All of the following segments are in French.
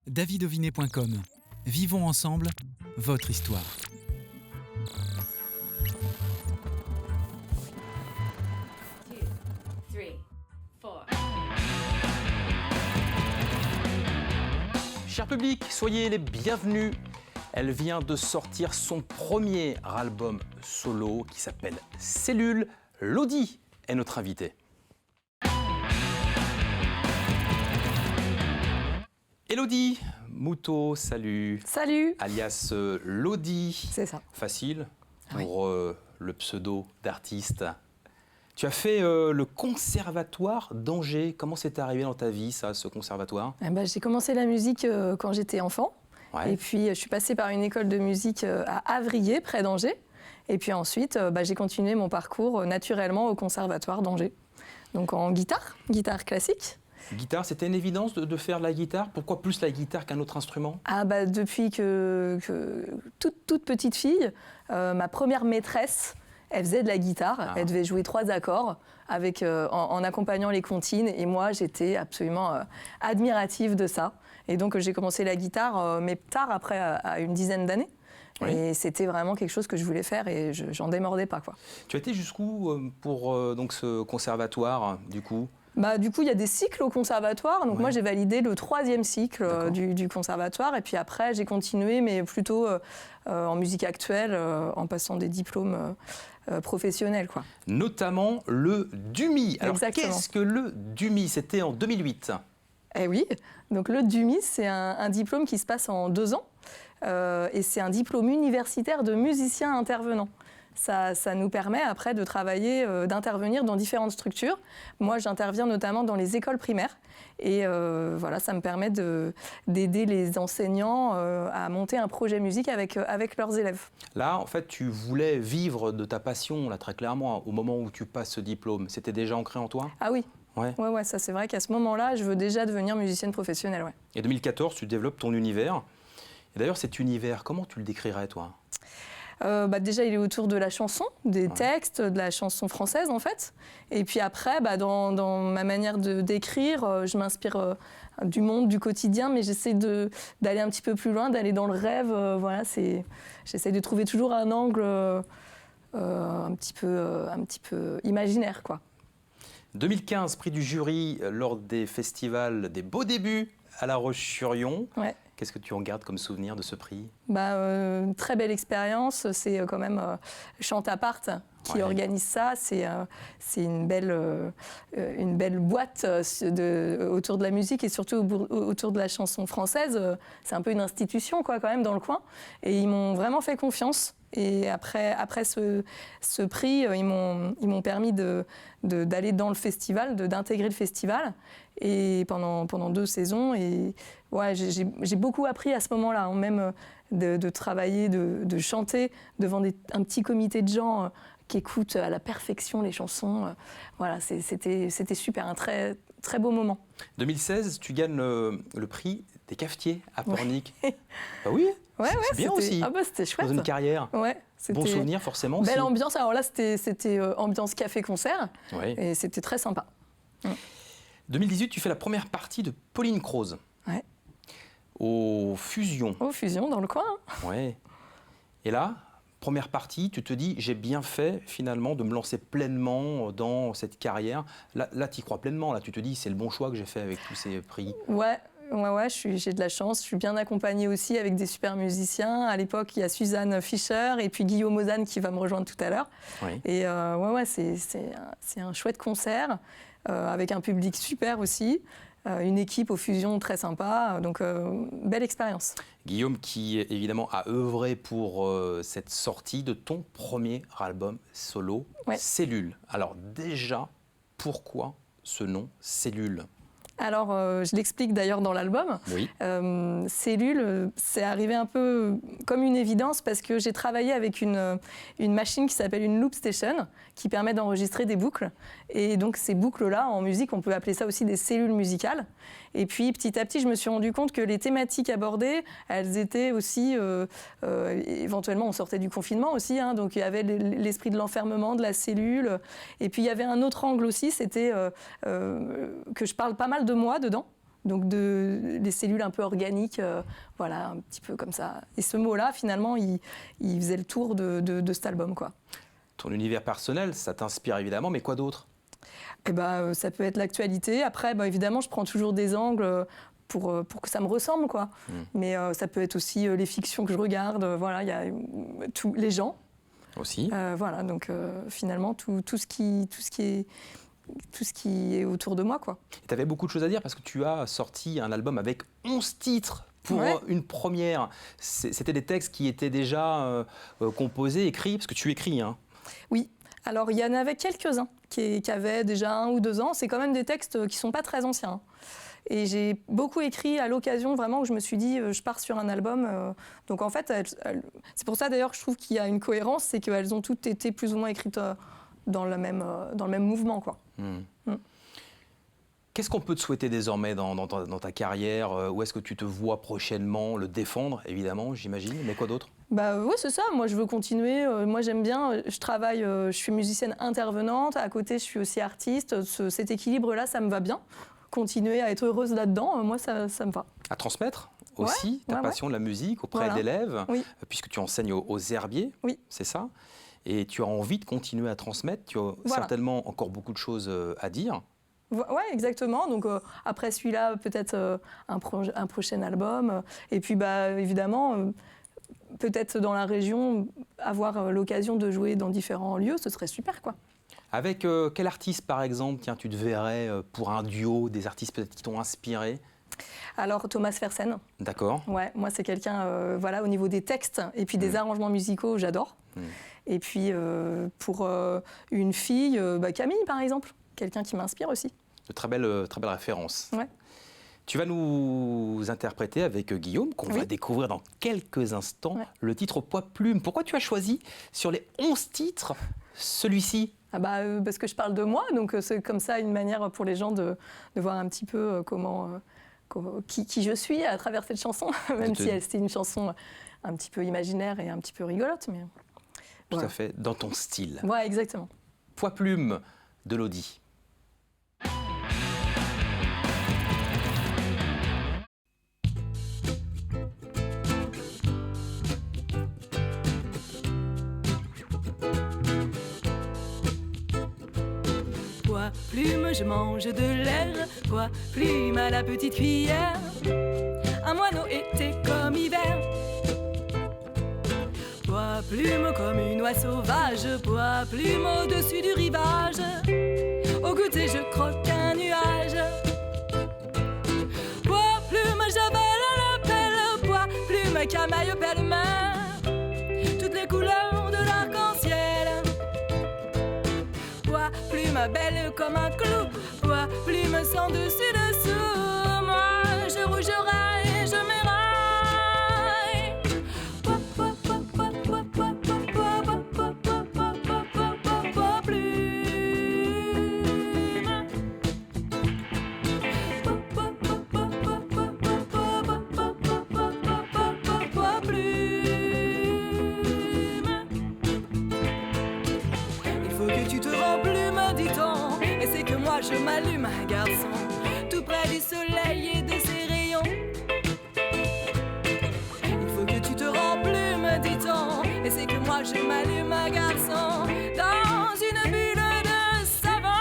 davidovinet.com. Vivons ensemble votre histoire. Cher public, soyez les bienvenus. Elle vient de sortir son premier album solo qui s'appelle Cellule. Lodi est notre invitée. Elodie Moutot, salut. Salut. Alias Lodi. C'est ça. Facile Oui. pour le pseudo d'artiste. Tu as fait le conservatoire d'Angers. Comment c'est arrivé dans ta vie, ça, ce conservatoire? J'ai commencé la musique quand j'étais enfant. Ouais. Et puis, je suis passée par une école de musique à Avrier, près d'Angers. Et puis ensuite, j'ai continué mon parcours naturellement au conservatoire d'Angers. Donc en guitare classique. Guitare, c'était une évidence de faire de la guitare? Pourquoi plus la guitare qu'un autre instrument? Depuis que toute petite fille, ma première maîtresse, elle faisait de la guitare. Ah. Elle devait jouer 3 accords en accompagnant les comptines. Et moi, j'étais absolument admirative de ça. Et donc, j'ai commencé la guitare, mais tard après, à une dizaine d'années. Oui. Et c'était vraiment quelque chose que je voulais faire et j'en démordais pas, quoi. Tu as été jusqu'où pour donc ce conservatoire, du coup? Du coup, il y a des cycles au conservatoire. Donc Ouais. moi, j'ai validé le 3e cycle D'accord. du conservatoire. Et puis après, j'ai continué, mais plutôt en musique actuelle, en passant des diplômes professionnels, quoi. Notamment le DUMI. Alors, Exactement. qu'est-ce que le DUMI? C'était en 2008. Eh oui, donc le DUMI, c'est un diplôme qui se passe en 2 ans. Et c'est un diplôme universitaire de musicien intervenant. Ça nous permet après de travailler, d'intervenir dans différentes structures. Moi, j'interviens notamment dans les écoles primaires. Et voilà, ça me permet d'aider les enseignants à monter un projet musique avec leurs élèves. Là, en fait, tu voulais vivre de ta passion, là, très clairement, au moment où tu passes ce diplôme. C'était déjà ancré en toi? Ah oui, Ouais. ouais, ça c'est vrai qu'à ce moment-là, je veux déjà devenir musicienne professionnelle. Ouais. Et 2014, tu développes ton univers. Et d'ailleurs, cet univers, comment tu le décrirais, toi? Déjà, il est autour de la chanson, des textes, de la chanson française en fait. Et puis après, dans ma manière d'écrire, je m'inspire du monde, du quotidien, mais j'essaie d'aller un petit peu plus loin, d'aller dans le rêve. J'essaie de trouver toujours un angle un petit peu imaginaire, quoi. 2015, prix du jury lors des festivals des Beaux Débuts à La Roche-sur-Yon. Ouais. Qu'est-ce que tu en gardes comme souvenir de ce prix? Une très belle expérience. C'est quand même Chantapart qui Ouais. organise ça. C'est une belle boîte autour de la musique et surtout autour de la chanson française. C'est un peu une institution, quoi, quand même, dans le coin. Et ils m'ont vraiment fait confiance. Et après ce prix, ils m'ont permis d'aller dans le festival, d'intégrer le festival, et pendant 2 saisons. Et ouais, j'ai beaucoup appris à ce moment-là, hein, même de travailler, de chanter devant un petit comité de gens qui écoutent à la perfection les chansons. Voilà, c'était super, un très, très beau moment. 2016, tu gagnes le prix des cafetiers à Pornic. Ouais. Bah oui, Ouais, c'est bien aussi, c'était chouette. dans une carrière. Ouais, Bon souvenir, forcément. Belle aussi. ambiance. Alors là, c'était ambiance café-concert. Ouais. Et c'était très sympa. 2018, tu fais la première partie de Pauline Croze. Ouais. Au Fusion. Au Fusion, dans le coin. Hein. Ouais. Et là, première partie, tu te dis, j'ai bien fait finalement de me lancer pleinement dans cette carrière. Là tu y crois pleinement. Là, tu te dis, c'est le bon choix que j'ai fait avec tous ces prix. Ouais, j'ai de la chance. Je suis bien accompagnée aussi avec des super musiciens. À l'époque, il y a Suzanne Fischer et puis Guillaume Ozanne qui va me rejoindre tout à l'heure. Oui. Et c'est un chouette concert avec un public super aussi. Une équipe au Fusion très sympa, donc belle expérience. Guillaume qui évidemment a œuvré pour cette sortie de ton premier album solo, Ouais. Cellule. Alors déjà, pourquoi ce nom Cellule? Alors, je l'explique d'ailleurs dans l'album. Oui. Cellule, c'est arrivé un peu comme une évidence parce que j'ai travaillé avec une machine qui s'appelle une loop station qui permet d'enregistrer des boucles. Et donc, ces boucles-là, en musique, on peut appeler ça aussi des cellules musicales. Et puis, petit à petit, je me suis rendu compte que les thématiques abordées, elles étaient aussi, éventuellement, on sortait du confinement aussi, hein, donc il y avait l'esprit de l'enfermement, de la cellule. Et puis, il y avait un autre angle aussi, c'était que je parle pas mal de moi dedans. Donc les cellules un peu organiques, voilà, un petit peu comme ça. Et ce mot-là, finalement, il faisait le tour de cet album, quoi. Ton univers personnel, ça t'inspire évidemment, mais quoi d'autre? Eh ben, ça peut être l'actualité. Après, évidemment, je prends toujours des angles pour que ça me ressemble, quoi. Mais ça peut être aussi les fictions que je regarde. Voilà, il y a les gens. Aussi. Voilà, donc finalement, tout ce qui est autour de moi, quoi. Tu avais beaucoup de choses à dire parce que tu as sorti un album avec 11 titres pour une première. C'était des textes qui étaient déjà composés, écrits, parce que tu écris, hein. Oui. Alors, il y en avait quelques-uns qui avaient déjà 1 ou 2 ans. C'est quand même des textes qui ne sont pas très anciens. Et j'ai beaucoup écrit à l'occasion, vraiment, où je me suis dit, je pars sur un album. Donc, en fait, c'est pour ça, d'ailleurs, que je trouve qu'il y a une cohérence, c'est qu'elles ont toutes été plus ou moins écrites dans le même mouvement, quoi. Qu'est-ce qu'on peut te souhaiter désormais dans ta carrière? Où est-ce que tu te vois prochainement? Le défendre, évidemment, j'imagine, mais quoi d'autre? Oui, c'est ça. Moi, je veux continuer. Moi, j'aime bien. Je travaille, je suis musicienne intervenante. À côté, je suis aussi artiste. Cet équilibre-là, ça me va bien. Continuer à être heureuse là-dedans, moi, ça me va. À transmettre aussi ta passion de la musique auprès d'élèves, puisque tu enseignes aux herbiers, c'est ça? Et tu as envie de continuer à transmettre. Tu as certainement encore beaucoup de choses à dire. Oui, exactement. Donc après celui-là, peut-être un prochain album. Et puis évidemment, peut-être dans la région, avoir l'occasion de jouer dans différents lieux, ce serait super, quoi. Avec quel artiste, par exemple, tiens, tu te verrais pour un duo, des artistes peut-être qui t'ont inspiré? Alors Thomas Fersen. D'accord. Ouais, moi c'est quelqu'un, voilà, au niveau des textes et puis des arrangements musicaux, j'adore. Et puis pour une fille, Camille par exemple, quelqu'un qui m'inspire aussi. De très belle référence. Ouais. Tu vas nous interpréter avec Guillaume, qu'on va découvrir dans quelques instants, le titre Poids Plume. Pourquoi tu as choisi sur les 11 titres celui-ci? Parce que je parle de moi, donc c'est comme ça une manière pour les gens de voir un petit peu qui je suis à travers cette chanson, même si c'était une chanson un petit peu imaginaire et un petit peu rigolote. Mais tout à fait, dans ton style. Ouais, exactement. Poids Plume de Lodi. Poids plume, je mange de l'air. Poids plume à la petite cuillère. Un moineau été comme hiver. Poids plume comme une oie sauvage. Poids plume au-dessus du rivage. Au goûter je croque un nuage. Poids plume, j'avale à la pelle. Poids plume, camaille, pelle-main. Toutes les couleurs de l'arc-en-ciel. Poids plume, belle comme un clou. Poids plume, sans dessus dessous. Moi, je rougerai et je m'éraille. Poids je m'allume, garçon, tout près du soleil et de ses rayons. Il faut que tu te remplumes, dit-on, et c'est que moi je m'allume, garçon, dans une bulle de savon.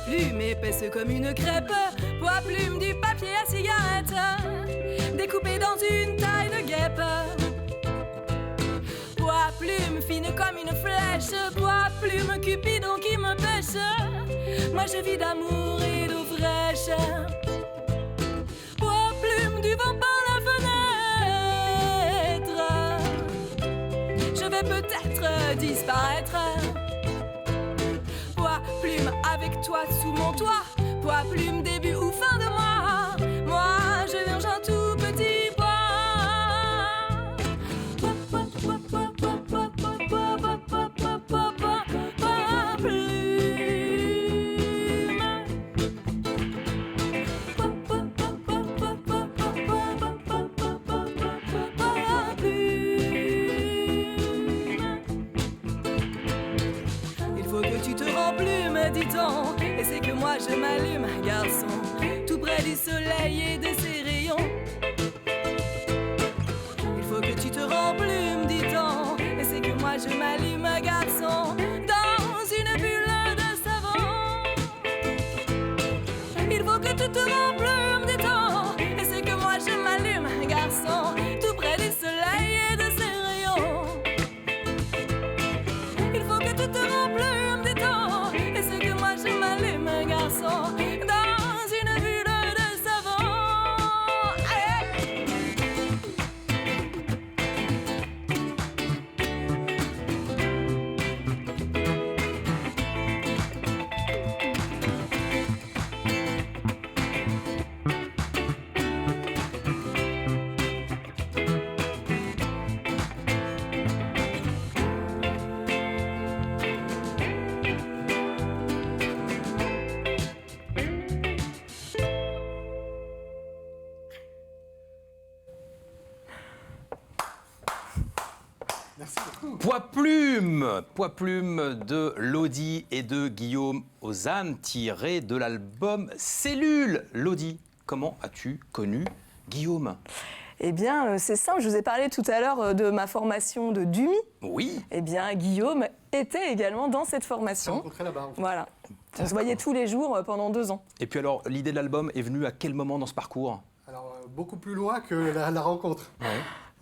Plume épaisse comme une crêpe, poids plume du papier à cigarette, découpé dans une taille de guêpe. Poids plume fine comme une flèche, poids plume cupidon qui me pêche. Moi je vis d'amour et d'eau fraîche. Poids plume du vent par la fenêtre. Je vais peut-être disparaître. Poids plume avec toi sous mon toit. Poids plume début ou fin de mois. Moi je viens un tout petit poids. Poids rend plume, dit-on. Et c'est que moi je m'allume, garçon, tout près du soleil et de ses rayons. Il faut que tu te rends plume, dit-on. Et c'est que moi je m'allume, garçon, dans une bulle de savon. Il faut que tu te rends plume, dit-on. Et c'est que moi je m'allume, garçon, tout près du soleil et de ses rayons. Il faut que tu te rends plume, dit-on. Et c'est que moi je m'allume, garçon, dans une bulle de savon. Hey! Poids plume de Lodi et de Guillaume Ozanne, tiré de l'album Cellule. Lodi, comment as-tu connu Guillaume? Eh bien, c'est simple, je vous ai parlé tout à l'heure de ma formation de Dumi. Oui. Eh bien, Guillaume était également dans cette On s'est formation. rencontrés là-bas. En fait. Voilà. On se voyait tous les jours pendant 2 ans. Et puis alors, l'idée de l'album est venue à quel moment dans ce parcours? Alors, beaucoup plus loin que la rencontre. Ouais.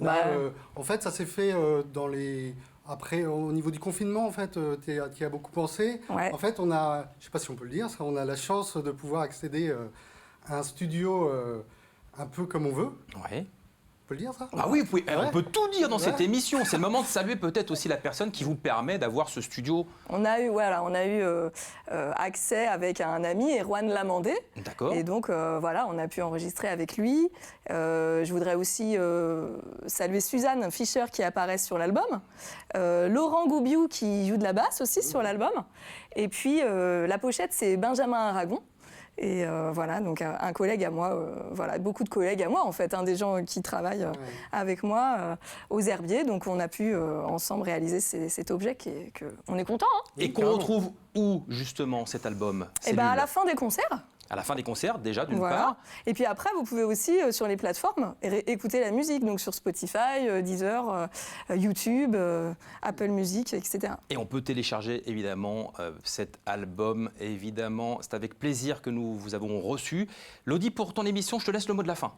Là, Bah, en fait, ça s'est fait dans les... Après, au niveau du confinement, en fait, tu y as beaucoup pensé. Ouais. En fait, on a, je ne sais pas si on peut le dire, ça, on a la chance de pouvoir accéder à un studio un peu comme on veut. Ouais. On peut le dire, ça? Ah oui, on Ouais. peut tout dire dans Ouais. cette émission. C'est le moment de saluer peut-être aussi la personne qui vous permet d'avoir ce studio. On a eu accès avec un ami, Erwan Lamandé. D'accord. Et donc, voilà, on a pu enregistrer avec lui. Je voudrais aussi saluer Suzanne Fischer qui apparaît sur l'album. Laurent Goubiou qui joue de la basse aussi sur l'album. Et puis, la pochette, c'est Benjamin Aragon. Et voilà, donc un collègue à moi, voilà, beaucoup de collègues à moi en fait, des gens qui travaillent avec moi aux Herbiers. Donc on a pu ensemble réaliser cet objet on est content. Hein. Et qu'on retrouve où justement cet album Et ben à Cellule la fin des concerts. À la fin des concerts, déjà, d'une Voilà. part. Et puis après, vous pouvez aussi, sur les plateformes, écouter la musique, donc sur Spotify, Deezer, YouTube, Apple Music, etc. Et on peut télécharger évidemment cet album. Évidemment, c'est avec plaisir que nous vous avons reçu. Lodi, pour ton émission, je te laisse le mot de la fin.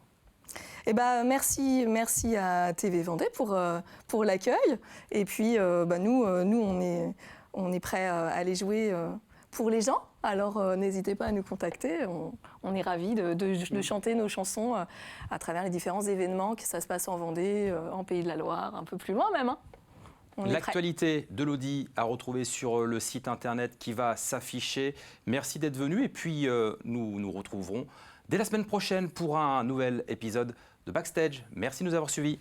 Eh ben, merci à TV Vendée pour l'accueil. Et puis, nous, on est prêts à aller jouer pour les gens. Alors, n'hésitez pas à nous contacter. On est ravis de chanter nos chansons à travers les différents événements, que ça se passe en Vendée, en Pays de la Loire, un peu plus loin même. Hein. On est prêts. L'actualité de Lodi à retrouver sur le site internet qui va s'afficher. Merci d'être venu. Et puis, nous nous retrouverons dès la semaine prochaine pour un nouvel épisode de Backstage. Merci de nous avoir suivis.